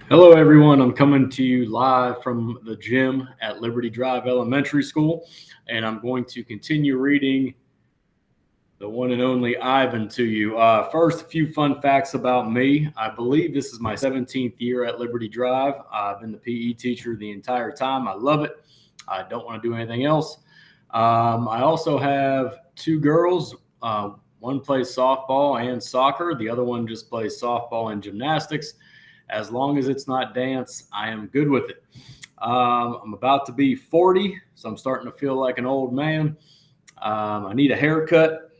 Hello, everyone. I'm coming to you live from the gym at Liberty Drive Elementary School, and I'm going to continue reading the one and only Ivan to you. First, a few fun facts about me. I believe this is my 17th year at Liberty Drive. I've been the PE teacher the entire time. I love it. I don't want to do anything else. I also have two girls. One plays softball and soccer, the other one just plays softball and gymnastics. As long as it's not dance, I am good with it. I'm about to be 40, so I'm starting to feel like an old man. I need a haircut.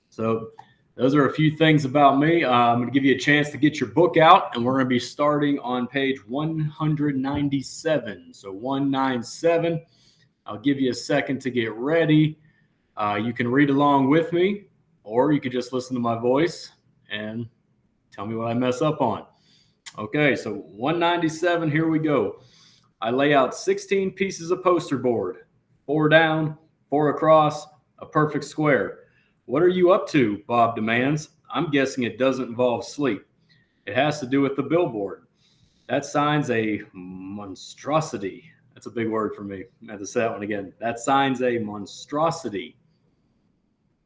So, those are a few things about me. I'm going to give you a chance to get your book out, and we're going to be starting on page 197. So, 197. I'll give you a second to get ready. You can read along with me, or you could just listen to my voice and tell me what I mess up on. Okay, so 197, here we go. I lay out 16 pieces of poster board, 4 down, 4 across, a perfect square. What are you up to? Bob demands. I'm guessing it doesn't involve sleep. It has to do with the billboard. That sign's a monstrosity. That's a big word for me. I have to say that one again. That sign's a monstrosity.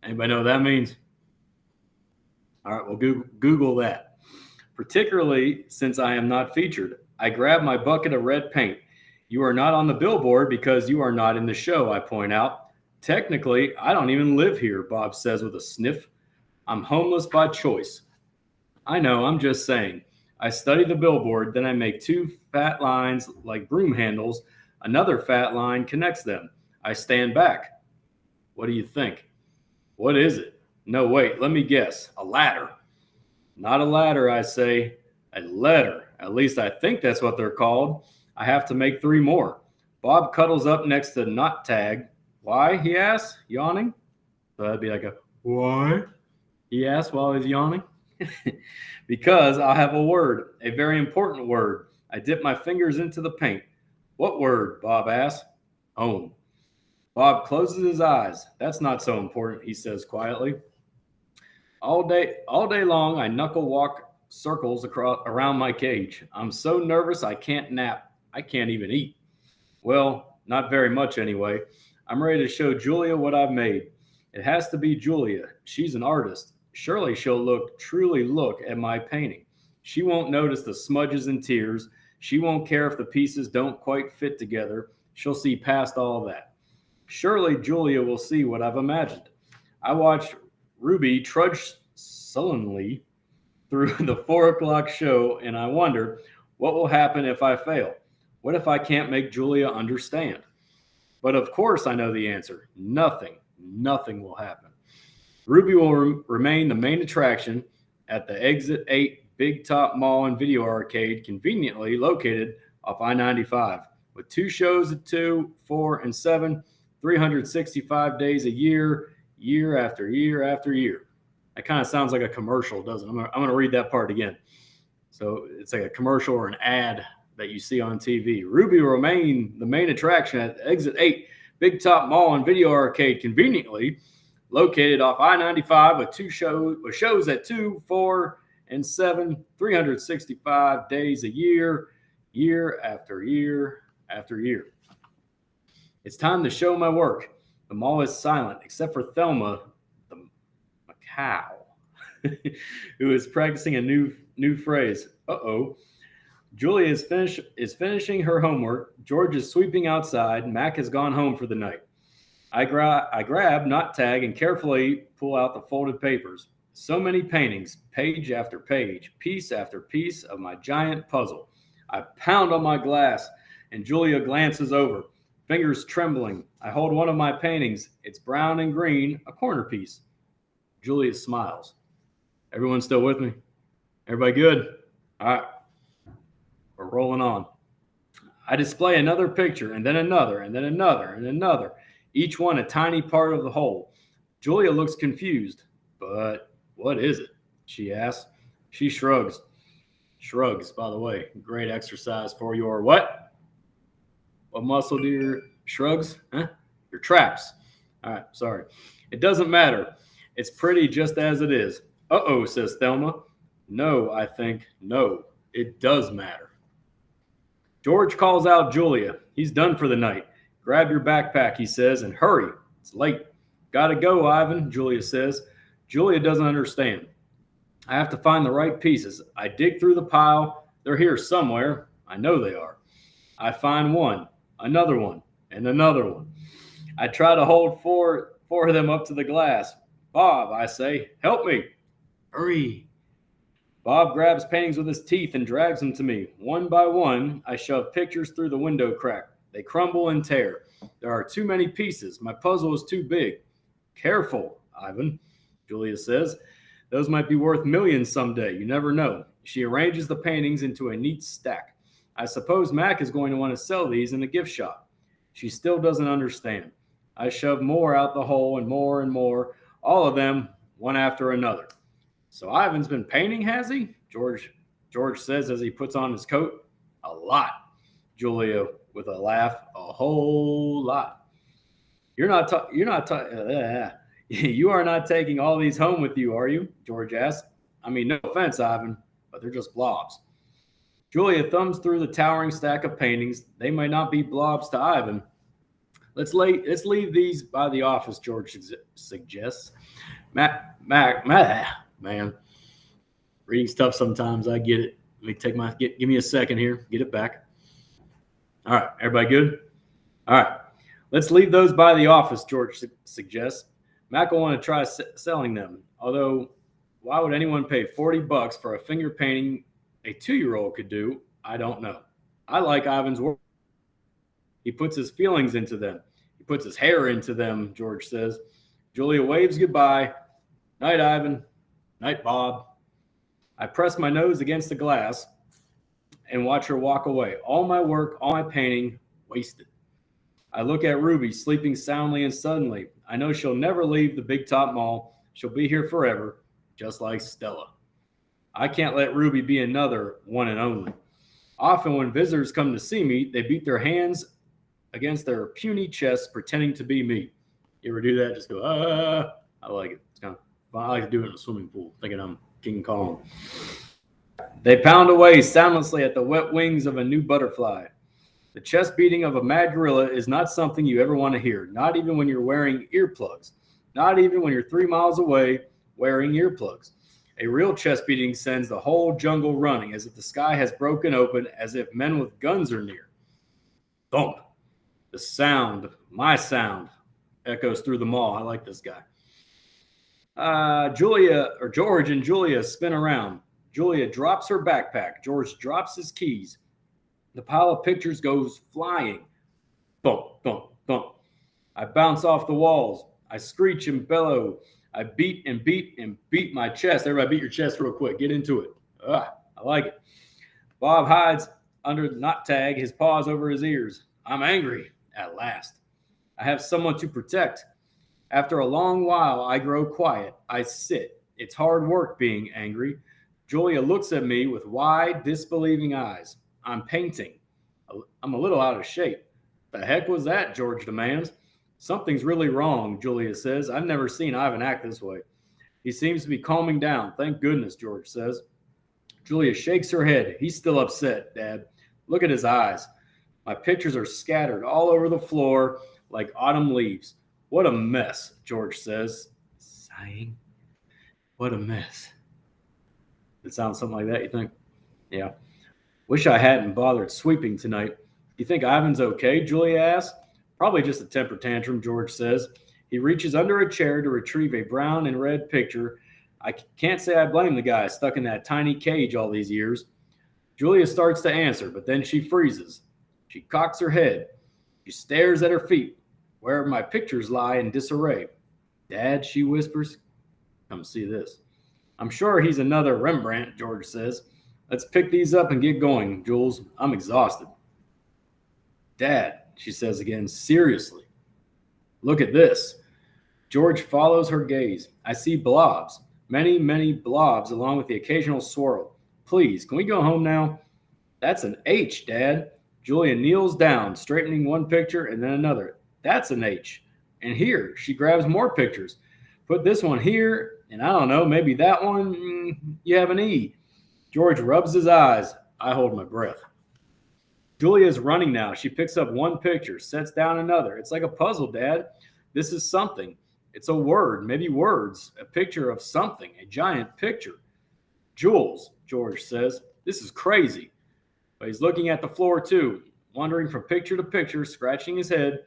Anybody know what that means? All right, well, Google that. Particularly since I am not featured. I grab my bucket of red paint. You are not on the billboard because you are not in the show, I point out. Technically, I don't even live here, Bob says with a sniff. I'm homeless by choice. I know, I'm just saying. I study the billboard, then I make 2 fat lines like broom handles. Another fat line connects them. I stand back. What do you think? What is it? No, wait, let me guess. A ladder. Not a ladder, I say. A letter. At least I think that's what they're called. I have to make 3 more. Bob cuddles up next to not tag. Why? He asks, yawning. So that'd be like a why? He asks while he's yawning. Because I'll have a word, a very important word. I dip my fingers into the paint. What word? Bob asks. Home. Bob closes his eyes. That's not so important, he says quietly. All day long, I knuckle walk circles around my cage. I'm so nervous I can't nap. I can't even eat. Well, not very much anyway. I'm ready to show Julia what I've made. It has to be Julia. She's an artist. Surely she'll truly look at my painting. She won't notice the smudges and tears. She won't care if the pieces don't quite fit together. She'll see past all that. Surely Julia will see what I've imagined. I watched Ruby trudged sullenly through the 4 o'clock show, and I wonder what will happen if I fail. What if I can't make Julia understand? But of course, I know the answer. Nothing will happen. Ruby will remain the main attraction at the Exit 8 Big Top Mall and Video Arcade, conveniently located off I-95, with 2 shows at 2, 4, and 7, 365 days a year, year after year after year. That kind of sounds like a commercial, doesn't it? I'm going to read that part again. So it's like a commercial or an ad that you see on TV. Ruby will remain the main attraction at Exit 8 Big Top Mall and Video Arcade, conveniently located off I-95 with 2 shows at 2, 4, and 7, 365 days a year, year after year after year. It's time to show my work. The mall is silent, except for Thelma, the cow, who is practicing a new phrase. Uh-oh. Julia is finishing her homework. George is sweeping outside. Mac has gone home for the night. I grab Not Tag and carefully pull out the folded papers. So many paintings, page after page, piece after piece of my giant puzzle. I pound on my glass, and Julia glances over, fingers trembling. I hold one of my paintings. It's brown and green, a corner piece. Julia smiles. Everyone still with me? Everybody good? All right. We're rolling on. I display another picture, and then another, and then another, and another, each one a tiny part of the whole. Julia looks confused. But what is it? She asks. She shrugs. Shrugs, by the way, great exercise for your what? What muscle do your shrugs? Huh? Your traps. All right, sorry. It doesn't matter. It's pretty just as it is. Uh-oh, says Thelma. No, I think. No, it does matter. George calls out Julia. He's done for the night. Grab your backpack, he says, and hurry. It's late. Gotta go, Ivan, Julia says. Julia doesn't understand. I have to find the right pieces. I dig through the pile. They're here somewhere. I know they are. I find one, another one, and another one. I try to hold four of them up to the glass. Bob, I say, help me. Hurry. Bob grabs paintings with his teeth and drags them to me. One by one, I shove pictures through the window crack. They crumble and tear. There are too many pieces. My puzzle is too big. Careful, Ivan, Julia says. Those might be worth millions someday. You never know. She arranges the paintings into a neat stack. I suppose Mac is going to want to sell these in a gift shop. She still doesn't understand. I shove more out the hole and more, all of them, one after another. So Ivan's been painting, has he? George says as he puts on his coat. A lot. Julia with a laugh. A whole lot. You are not taking all these home with you, are you? George asks. I mean, no offense, Ivan, but they're just blobs. Julia thumbs through the towering stack of paintings. They might not be blobs to Ivan. Let's leave these by the office, George suggests. Man, reading's tough sometimes. I get it. Let me give me a second here. Get it back. All right, everybody good? All right, let's leave those by the office, George suggests. Mac will want to try selling them. Although, why would anyone pay $40 for a finger painting a 2-year-old could do? I don't know. I like Ivan's work. He puts his feelings into them. He puts his hair into them, George says. Julia waves goodbye. Night, Ivan. Night, Bob. I press my nose against the glass and watch her walk away. All my work, all my painting, wasted. I look at Ruby sleeping soundly, and suddenly I know she'll never leave the Big Top Mall. She'll be here forever, just like Stella. I can't let Ruby be another one and only. Often when visitors come to see me, they beat their hands against their puny chests, pretending to be me. You ever do that? Just go, ah. I like it. It's kind of fun. I like to do it in a swimming pool, thinking I'm King Kong. They pound away soundlessly at the wet wings of a new butterfly. The chest beating of a mad gorilla is not something you ever want to hear, not even when you're wearing earplugs, not even when you're 3 miles away wearing earplugs. A real chest beating sends the whole jungle running, as if the sky has broken open, as if men with guns are near. Thump. The sound, my sound, echoes through the mall. I like this guy. George and Julia spin around. Julia drops her backpack. George drops his keys. The pile of pictures goes flying. Thump, thump, thump. I bounce off the walls. I screech and bellow. I beat and beat and beat my chest. Everybody beat your chest real quick. Get into it. I like it. Bob hides under the knot tag, his paws over his ears. I'm angry at last. I have someone to protect. After a long while, I grow quiet. I sit. It's hard work being angry. Julia looks at me with wide, disbelieving eyes. I'm painting. I'm a little out of shape. The heck was that? George demands. Something's really wrong, Julia says. I've never seen Ivan act this way. He seems to be calming down. Thank goodness, George says. Julia shakes her head. He's still upset, Dad. Look at his eyes. My pictures are scattered all over the floor like autumn leaves. What a mess, George says, sighing. What a mess. It sounds something like that, you think? Yeah. Wish I hadn't bothered sweeping tonight. You think Ivan's okay? Julia asks. Probably just a temper tantrum, George says. He reaches under a chair to retrieve a brown and red picture. I can't say I blame the guy stuck in that tiny cage all these years. Julia starts to answer, but then she freezes. She cocks her head. She stares at her feet, where my pictures lie in disarray. Dad, she whispers, come see this. I'm sure he's another Rembrandt, George says. Let's pick these up and get going, Jules. I'm exhausted. Dad, she says again, seriously. Look at this. George follows her gaze. I see blobs, many, many blobs, along with the occasional swirl. Please, can we go home now? That's an H, Dad. Julia kneels down, straightening one picture and then another. That's an H. And here, she grabs more pictures. Put this one here, and I don't know, maybe that one, you have an E. George rubs his eyes. I hold my breath. Julia is running now. She picks up one picture, sets down another. It's like a puzzle, Dad. This is something. It's a word, maybe words, a picture of something, a giant picture. Jules, George says, this is crazy. But he's looking at the floor too, wandering from picture to picture, scratching his head.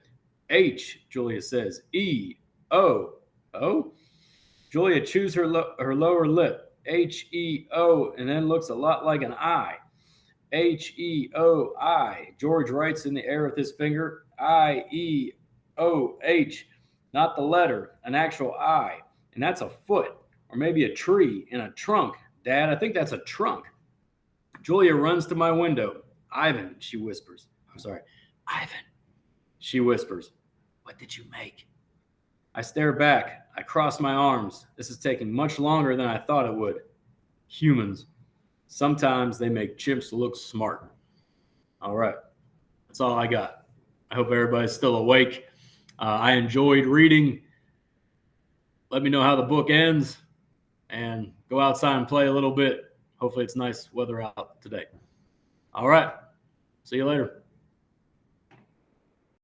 H, Julia says. E, O, O? Julia chews her lower lip. H-E-O, and then looks a lot like an I. H-E-O-I. George writes in the air with his finger. I-E-O-H. Not the letter, an actual I. And that's a foot, or maybe a tree in a trunk. Dad, I think that's a trunk. Julia runs to my window. Ivan, she whispers. I'm sorry. Ivan, she whispers. What did you make? I stare back. I cross my arms. This is taking much longer than I thought it would. Humans. Sometimes they make chimps look smart. All right. That's all I got. I hope everybody's still awake. I enjoyed reading. Let me know how the book ends and go outside and play a little bit. Hopefully it's nice weather out today. All right. See you later.